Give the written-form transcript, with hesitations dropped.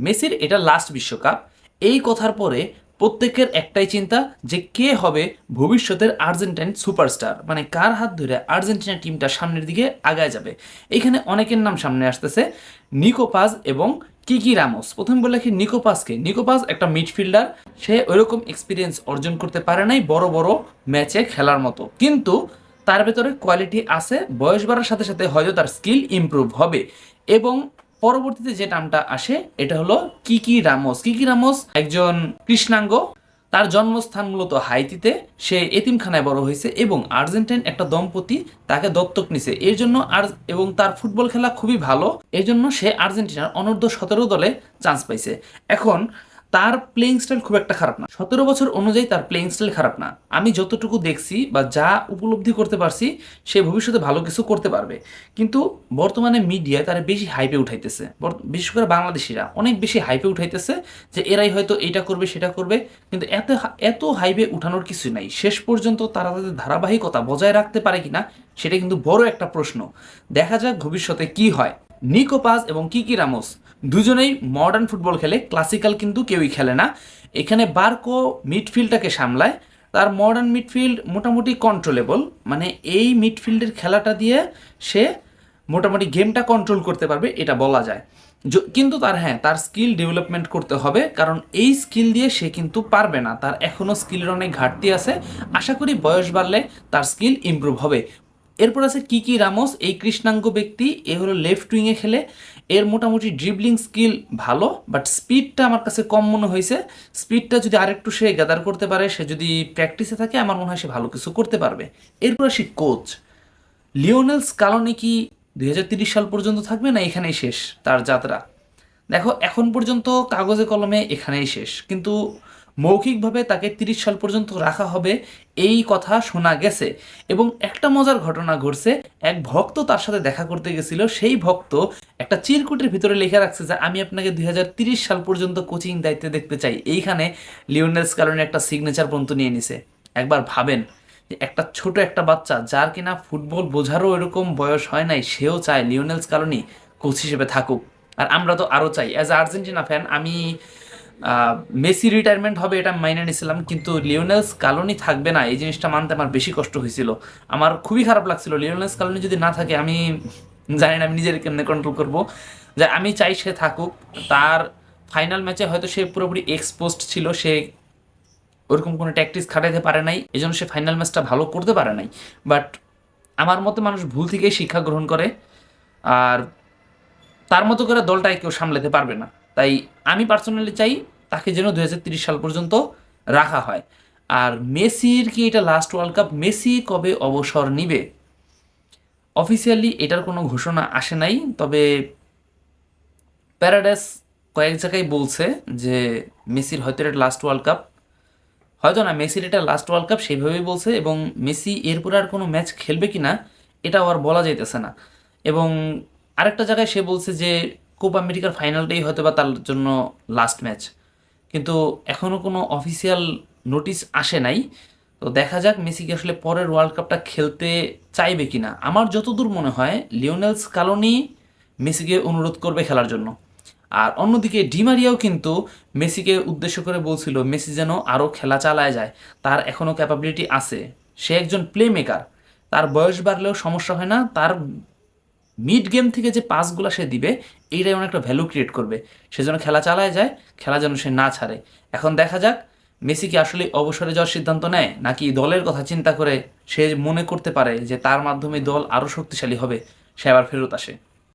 মেসির এটা লাস্ট বিশ্বকাপ। এই কথার পরে প্রত্যেকের একটাই চিন্তা যে কে হবে ভবিষ্যতের আর্জেন্টাইন সুপারস্টার, মানে কার হাত ধরে আর্জেন্টিনা টিমটা সামনের দিকে আগায় যাবে। এখানে অনেকের নাম সামনে আসতেছে, নিকো পাজ এবং কিকি রামোস। প্রথমে বলে রাখি নিকো পাজকে, নিকো পাজ একটা মিডফিল্ডার, সে ওইরকম এক্সপিরিয়েন্স অর্জন করতে পারে নাই বড় বড় ম্যাচে খেলার মতো, কিন্তু তার ভেতরে কোয়ালিটি আছে। বয়স বাড়ার সাথে সাথে হয়তো তার স্কিল ইমপ্রুভ হবে। এবং পরবর্তীতে যে নামটা আসে এটা হলো কিকি রামোস। কিকি রামোস একজন কৃষ্ণাঙ্গ, তার জন্মস্থান মূলত হাইতিতে, সে এতিমখানায় বড় হয়েছে এবং আর্জেন্টাইন একটা দম্পতি তাকে দত্তক নিছে এর জন্য। আর এবং তার ফুটবল খেলা খুবই ভালো, এর জন্য সে আর্জেন্টিনার অনূর্ধ্ব 17 দলে চান্স পাইছে। এখন তার প্লেইং স্টাইল খুব একটা খারাপ না, 17 বছর অনুযায়ী তার প্লেইং স্টাইল খারাপ না। আমি যতটুকু দেখছি বা যা উপলব্ধি করতে পারছি, সে ভবিষ্যতে ভালো কিছু করতে পারবে। কিন্তু বর্তমানে মিডিয়া তারা বেশি হাইপে উঠাইতেছে, বিশেষ করে বাংলাদেশিরা অনেক বেশি হাইপে উঠাইতেছে যে এরাই হয়তো এটা করবে সেটা করবে। কিন্তু এত এত হাইপে উঠানোর কিছু নাই। শেষ পর্যন্ত তারা তাদের ধারাবাহিকতা বজায় রাখতে পারে কিনা সেটা কিন্তু বড় একটা প্রশ্ন। দেখা যাক ভবিষ্যতে কি হয়। নিকো পাজ এবং কিকি রামোস দুজনেই মডার্ন ফুটবল খেলে, ক্লাসিক্যাল কিন্তু কেউই খেলে না। এখানে বার্কো মিডফিল্ডটাকে সামলায়, তার মডার্ন মিডফিল্ড মোটামুটি কন্ট্রোলেবল, মানে এই মিডফিল্ডের খেলাটা দিয়ে সে মোটামুটি গেমটা কন্ট্রোল করতে পারবে এটা বলা যায়। কিন্তু তার স্কিল ডেভেলপমেন্ট করতে হবে, কারণ এই স্কিল দিয়ে সে কিন্তু পারবে না, তার এখনও স্কিলের অনেক ঘাটতি আছে। আশা করি বয়স বাড়লে তার স্কিল ইমপ্রুভ হবে। এরপর আছে কিকি রামোস, এই কৃষ্ণাঙ্গ ব্যক্তি, এ হলো লেফট উইংয়ে খেলে। এর মোটামুটি ড্রিবলিং স্কিল ভালো, বাট স্পিডটা আমার কাছে কম মনে হয়েছে। স্পিডটা যদি আরেকটু সে গ্যাদার করতে পারে, সে যদি প্র্যাকটিসে থাকে, আমার মনে হয় সে ভালো কিছু করতে পারবে। এরপর আসি কোচ লিওনেল স্কালোনি। কি 2030 সাল পর্যন্ত থাকবে না এখানেই শেষ তার যাত্রা? দেখো, এখন পর্যন্ত কাগজে কলমে এখানেই শেষ, কিন্তু মৌখিকভাবে তাকে 30 সাল পর্যন্ত রাখা হবে এই কথা শোনা গেছে। এবং একটা মজার ঘটনা ঘটছে, এক ভক্ত তার সাথে দেখা করতে গেছিল, সেই ভক্ত একটা চিরকুটের ভিতরে লিখে রাখছে যে আমি আপনাকে 2030 সাল পর্যন্ত কোচিং দায়িত্বে দেখতে চাই। এইখানে লিওনেল স্কালোনি একটা সিগনেচার পর্যন্ত নিয়ে নিছে। একবার ভাবেন যে একটা ছোট একটা বাচ্চা, যার কিনা ফুটবল বোঝারও এরকম বয়স হয় নাই, সেও চায় লিওনেল স্কালোনি কোচ হিসেবে থাকুক। আর আমরা তো আরও চাই। অ্যাজ এ আর্জেন্টিনা ফ্যান আমি মেসি রিটায়ারমেন্ট হবে এটা মাইনে নিয়েছিলাম, কিন্তু লিওনেল স্কালোনি থাকবে না এই জিনিসটা মানতে আমার বেশি কষ্ট হয়েছিল। আমার খুবই খারাপ লাগছিল লিওনেল স্কালোনি যদি না থাকে, আমি জানি না আমি নিজের কেমনে কন্ট্রোল করবো। যে আমি চাই সে থাকুক। তার ফাইনাল ম্যাচে হয়তো সে পুরোপুরি এক্সপোজড ছিল, সে ওরকম কোনো ট্যাকটিক্স খাটাইতে পারে নাই, এই জন্য সে ফাইনাল ম্যাচটা ভালো করতে পারে নাই। বাট আমার মতে মানুষ ভুল থেকেই শিক্ষা গ্রহণ করে, আর তার মতো করে দলটাই কেউ সামলাতে পারবে না। তাই আমি পার্সোনালি চাই তাকে যেন 2030 সাল পর্যন্ত রাখা হয়। আর মেসির কি এটা লাস্ট ওয়ার্ল্ড কাপ? মেসি কবে অবসর নিবে অফিসিয়ালি এটার কোনো ঘোষণা আসে নাই, তবে প্যারাডাইস কয়েক জায়গায় বলছে যে মেসির হয়তো এটা লাস্ট ওয়ার্ল্ড কাপ, হয়তো না, মেসির এটা লাস্ট ওয়ার্ল্ড কাপ সেইভাবেই বলছে। এবং মেসি এরপরে আর কোনো ম্যাচ খেলবে কি না এটাও আর বলা যাইতেছে না। এবং আরেকটা জায়গায় সে বলছে যে কোপা আমেরিকার ফাইনালটাই হয়তো বা তার জন্য লাস্ট ম্যাচ, কিন্তু এখনও কোনো অফিসিয়াল নোটিশ আসে নাই। তো দেখা যাক মেসি কি আসলে পরের ওয়ার্ল্ড কাপটা খেলতে চাইবে কিনা। আমার যতদূর মনে হয় লিওনেল স্কালোনি মেসিকে অনুরোধ করবে খেলার জন্য। আর অন্যদিকে ডিমারিয়াও কিন্তু মেসিকে উদ্দেশ্য করে বলছিল মেসি যেন আরও খেলা চালায় যায়, তার এখনও ক্যাপাবিলিটি আছে, সে একজন প্লে মেকার, তার বয়স বাড়লেও সমস্যা হয় না, তার মিড গেম থেকে যে পাসগুলো সে দিবে এইটাই অনেকটা ভ্যালু ক্রিয়েট করবে। সে যেন খেলা চালায় যায়, খেলা যেন সে না ছাড়ে। এখন দেখা যাক মেসি কি আসলে অবসরে যাওয়ার সিদ্ধান্ত নেয়, নাকি দলের কথা চিন্তা করে সে মনে করতে পারে যে তার মাধ্যমে দল আরও শক্তিশালী হবে, সে আবার ফেরত আসে।